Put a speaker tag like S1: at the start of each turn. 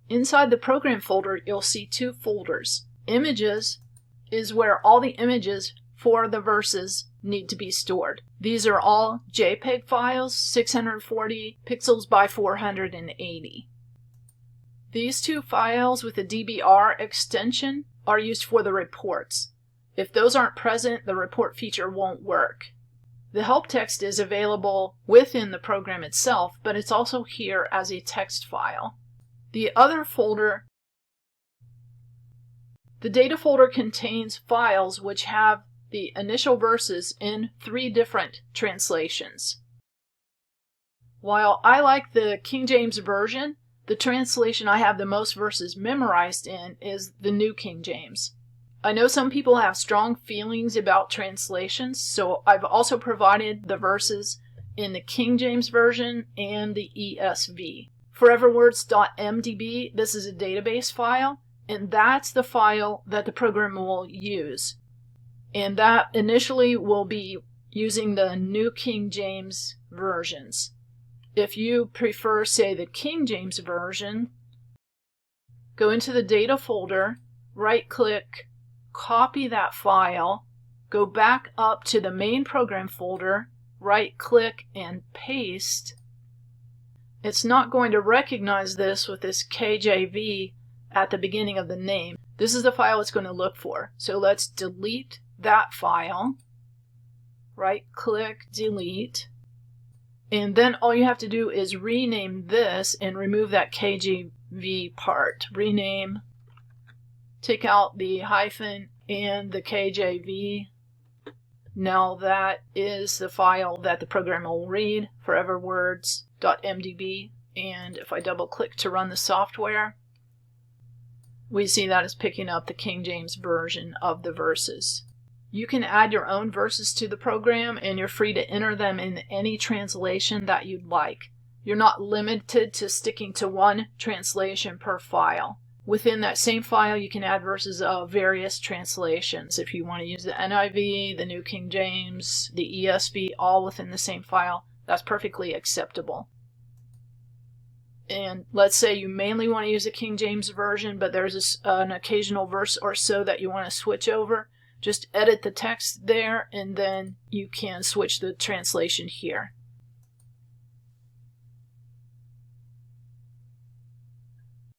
S1: Inside the program folder, you'll see two folders. Images is where all the images for the verses need to be stored. These are all JPEG files, 640 pixels by 480. These two files with the DBR extension are used for the reports. If those aren't present, the report feature won't work. The help text is available within the program itself, but it's also here as a text file. The other folder, the data folder, contains files which have the initial verses in 3 different translations. While I like the King James Version, the translation I have the most verses memorized in is the New King James. I know some people have strong feelings about translations, so I've also provided the verses in the King James Version and the ESV. Foreverwords.mdb, this is a database file, and that's the file that the program will use. And that initially will be using the New King James versions. If you prefer, say, the King James Version, go into the data folder, right-click, copy that file, go back up to the main program folder, right-click, and paste. It's not going to recognize this with this KJV at the beginning of the name. This is the file it's going to look for. So let's delete that file. Right-click, delete. And then all you have to do is rename this and remove that KJV part. Rename, take out the hyphen and the KJV. Now that is the file that the program will read, foreverwords.mdb. And if I double click to run the software, we see that it's picking up the King James Version of the verses. You can add your own verses to the program, and you're free to enter them in any translation that you'd like. You're not limited to sticking to one translation per file. Within that same file, you can add verses of various translations. If you want to use the NIV, the New King James, the ESV, all within the same file, that's perfectly acceptable. And let's say you mainly want to use the King James Version, but there's an occasional verse or so that you want to switch over. Just edit the text there, and then you can switch the translation here.